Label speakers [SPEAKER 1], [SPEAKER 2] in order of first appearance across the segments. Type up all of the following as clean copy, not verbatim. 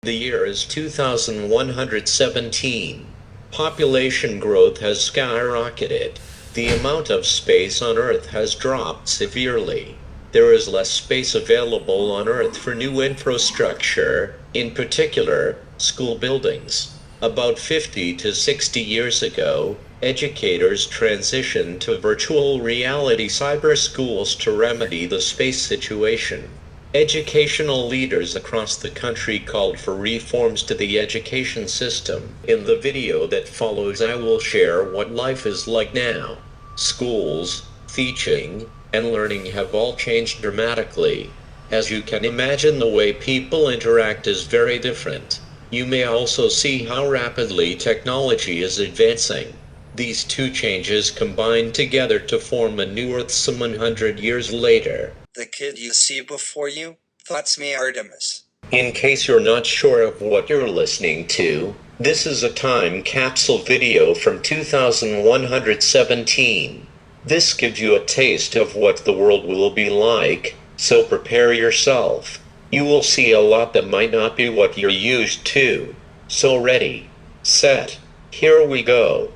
[SPEAKER 1] The year is 2117. Population growth has skyrocketed. The amount of space on Earth has dropped severely. There is less space available on Earth for new infrastructure, in particular, school buildings. About 50 to 60 years ago, educators transitioned to virtual reality cyber schools to remedy the space situation. Educational leaders across the country called for reforms to the education system. In the video that follows, I will share what life is like now. Schools, teaching, and learning have all changed dramatically. As you can imagine, the way people interact is very different. You may also see how rapidly technology is advancing. These two changes combine together to form a new Earth some 100 years later.
[SPEAKER 2] The kid you see before you, that's me, Artemis.
[SPEAKER 1] In case you're not sure of what you're listening to, this is a time capsule video from 2117. This gives you a taste of what the world will be like, so prepare yourself. You will see a lot that might not be what you're used to. So ready, set, here we go.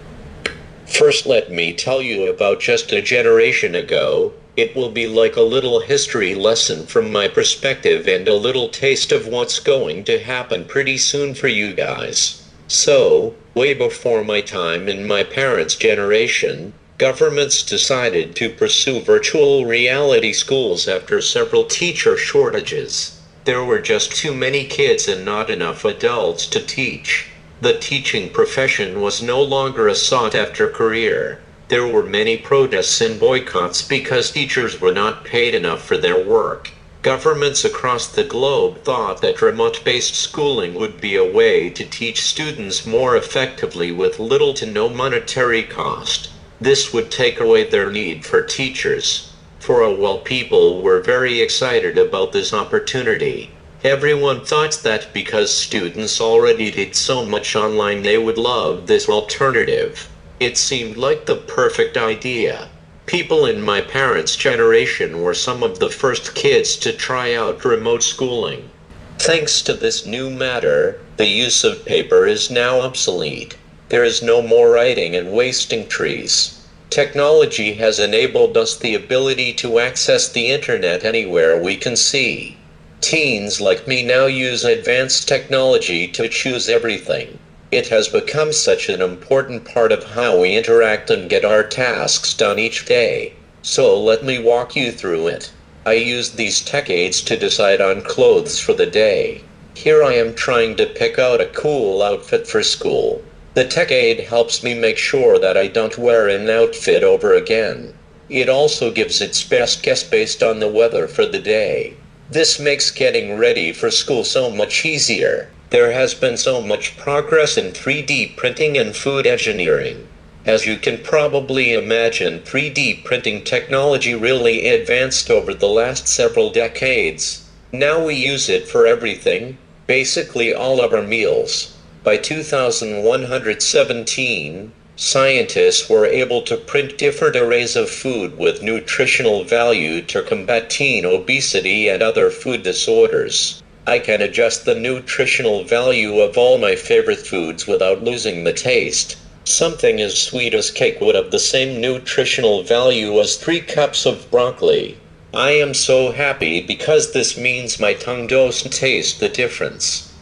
[SPEAKER 1] First, let me tell you about just a generation ago. It will be like a little history lesson from my perspective and a little taste of what's going to happen pretty soon for you guys. So, way before my time in my parents' generation, governments decided to pursue virtual reality schools after several teacher shortages. There were just too many kids and not enough adults to teach. The teaching profession was no longer a sought-after career. There were many protests and boycotts because teachers were not paid enough for their work. Governments across the globe thought that remote-based schooling would be a way to teach students more effectively with little to no monetary cost. This would take away their need for teachers. For a while, people were very excited about this opportunity. Everyone thought that because students already did so much online, they would love this alternative. It seemed like the perfect idea. People in my parents' generation were some of the first kids to try out remote schooling. Thanks to this new matter, the use of paper is now obsolete. There is no more writing and wasting trees. Technology has enabled us the ability to access the internet anywhere we can see. Teens like me now use advanced technology to choose everything. It has become such an important part of how we interact and get our tasks done each day. So let me walk you through it. I used these tech aids to decide on clothes for the day. Here I am trying to pick out a cool outfit for school. The tech aid helps me make sure that I don't wear an outfit over again. It also gives its best guess based on the weather for the day. This makes getting ready for school so much easier. There has been so much progress in 3D printing and food engineering. As you can probably imagine, 3D printing technology really advanced over the last several decades. Now we use it for everything, basically all of our meals. By 2117, scientists were able to print different arrays of food with nutritional value to combat teen obesity and other food disorders. I can adjust the nutritional value of all my favorite foods without losing the taste. Something as sweet as cake would have the same nutritional value as 3 cups of broccoli. I am so happy because this means my tongue doesn't taste the difference.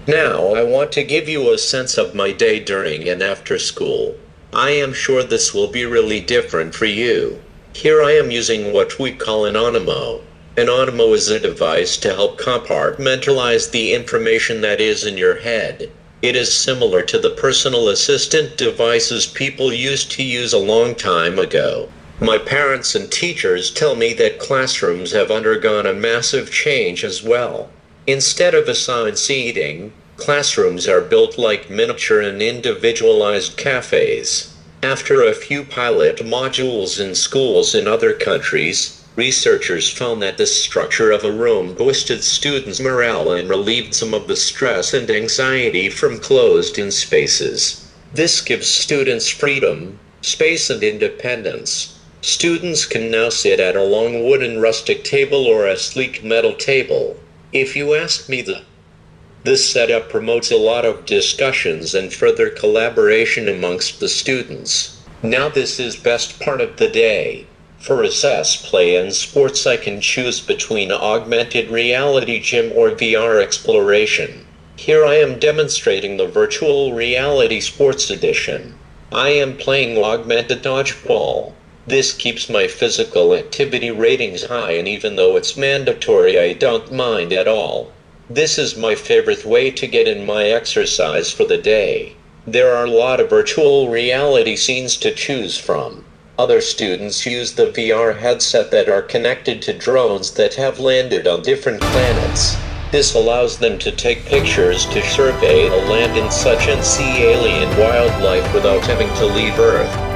[SPEAKER 1] Now I want to give you a sense of my day during and after school. I am sure this will be really different for you. Here I am using what we call an Onimo. An Onimo is a device to help compartmentalize the information that is in your head. It is similar to the personal assistant devices people used to use a long time ago. My parents and teachers tell me that classrooms have undergone a massive change as well. Instead of assigned seating, classrooms are built like miniature and individualized cafes. After a few pilot modules in schools in other countries, researchers found that the structure of a room boosted students' morale and relieved some of the stress and anxiety from closed-in spaces. This gives students freedom, space, and independence. Students can now sit at a long wooden rustic table or a sleek metal table. If you ask me, the This setup promotes a lot of discussions and further collaboration amongst the students. Now this is best part of the day. For recess play and sports I can choose between augmented reality gym or VR exploration. Here I am demonstrating the virtual reality sports edition. I am playing augmented dodgeball. This keeps my physical activity ratings high, and even though it's mandatory I don't mind at all. This is my favorite way to get in my exercise for the day. There are a lot of virtual reality scenes to choose from. Other students use the VR headset that are connected to drones that have landed on different planets. This allows them to take pictures to survey the land and such and see alien wildlife without having to leave Earth.